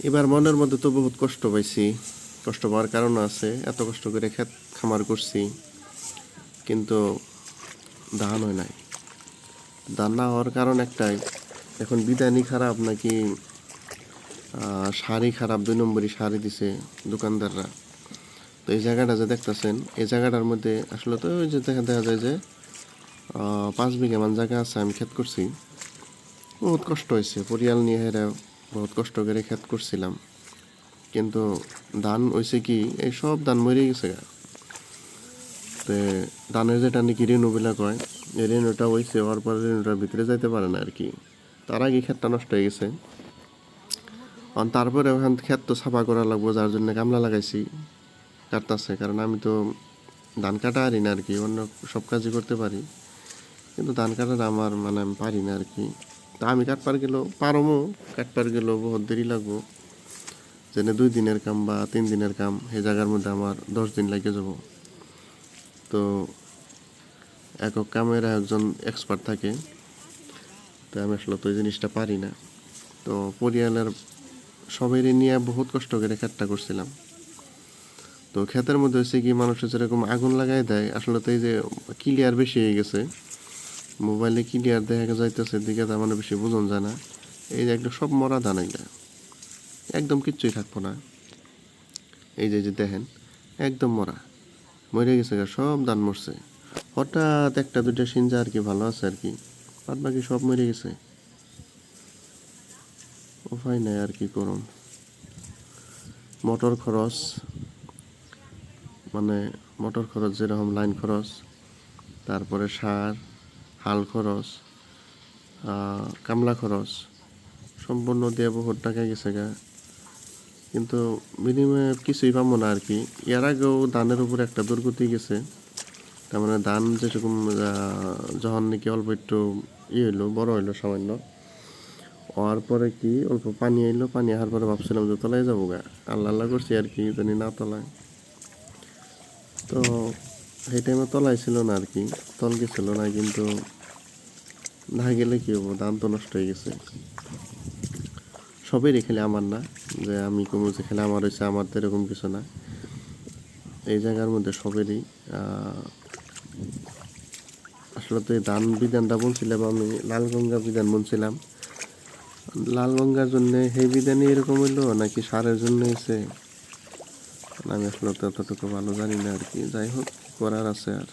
এবার মনের মধ্যে তো বহুত কষ্ট পাইছি। কষ্ট পাওয়ার কারণ আছে, এত কষ্ট করে ক্ষেত খামার করছি, কিন্তু ধান হয় নাই। ধান না হওয়ার কারণ একটাই, এখন বিধানই খারাপ নাকি সারই খারাপ, 2 নম্বরই সারই দিছে দোকানদাররা। তো এই জায়গাটা যে দেখতেছেন, এই জায়গাটার মধ্যে আসলে তো ওই যে দেখা যায় যে 5 বিঘা মান জায়গা আছে, আমি ক্ষেত করছি। বহুত কষ্ট হয়েছে, পরিয়াল নিয়ে হেরা বহুত কষ্ট করে ক্ষেত করছিলাম, কিন্তু ধান হয়েছে কি, এই সব ধান মরে গেছে গা। তো ধানের যেটা নাকি রেণু বিলা কয়, এই রেণুটা হয়েছে, হওয়ার পর রেণুটার ভিতরে যাইতে পারে না আর কি। তার আগে ক্ষেতটা নষ্ট হয়ে গেছে। তারপরে ওখান ক্ষেত তো সাফা করা লাগবো, যার জন্য কামলা লাগাইছি, কাটতেছে। কারণ আমি তো ধান কাটা পারি না আর কি, অন্য সব কাজই করতে পারি, কিন্তু ধান কাটাটা আমার মানে আমি পারি না আর কি। তা আমি কাটপার গেলেও পারমো, কাটপার গেলেও বহুত দেরি লাগবো। যেন 2 দিনের কাম বা 3 দিনের কাম, সেই জায়গার মধ্যে আমার 10 দিন লাগে যাব। তো একক কামের একজন এক্সপার্ট থাকে, তো আমি আসলে তো এই জিনিসটা পারি না। তো পরিয়ালের সবাই নিয়ে বহুত কষ্ট করে ক্ষেতটা করছিলাম। তো ক্ষেতের মধ্যে হচ্ছে কি, মানুষের যেরকম আগুন লাগাই দেয়, আসলে তো এই যে ক্লিয়ার বেশি হয়ে গেছে, মোবাইলে ক্লিয়ার দেখা যাইতেছে, দিকে তার মানে বেশি বোঝন যায় না। এই যে একদম সব মরা ধান, এগুলা একদম কিচ্ছুই থাকবো না। এই যে যে দেখেন, একদম মরা, মরে গেছে গা, সব ধান মরছে। হঠাৎ একটা দুইটা সিঞ্জা আর কি ভালো আছে আর কি, বাদ বাকি সব মরে গেছে। উপায় নাই আর কি করুন। মোটর খরচ, মানে মোটর খরচ যেরকম, লাইন খরচ, তারপরে সার, হাল খরচ, কামলা খরচ, সম্পূর্ণ দিয়ে বহুত টাকা গেছে গা। কিন্তু বিনিময়ে কিছুই পাবো না আর কি। এর আগেও ধানের উপর একটা দুর্গতি গেছে। তার মানে ধান যেরকম যখন নাকি অল্প একটু হইলো, বড় হইলো সামান্য, হওয়ার পরে কি অল্প পানি আইলো, পানি আসার পরে ভাবছিলাম যে তলায় যাবো গা, আল্লাহ আল্লাহ করছি আর কি, জানি না তলায়। তো সেই টাইমে তলায় ছিল না আর কি, তল গেছিল না, কিন্তু না গেলে কি হবো, ধান তো নষ্ট হয়ে গেছে। সবেরই, খেলে আমার না, যে আমি কমু যে খেলে আমার হয়েছে, আমার তো এরকম কিছু না। এই জায়গার মধ্যে সবেরই আসলে তো এই ধান বিধানটা বলছিলাম, আমি লালগঙ্গা বিধান বলছিলাম। লালগঙ্গার জন্য সেই বিধানই এরকম হইলো নাকি সারের জন্য হয়েছে, আমি আসলে ততটুকু ভালো জানি না আর কি। যাই হোক, করার আছে আর।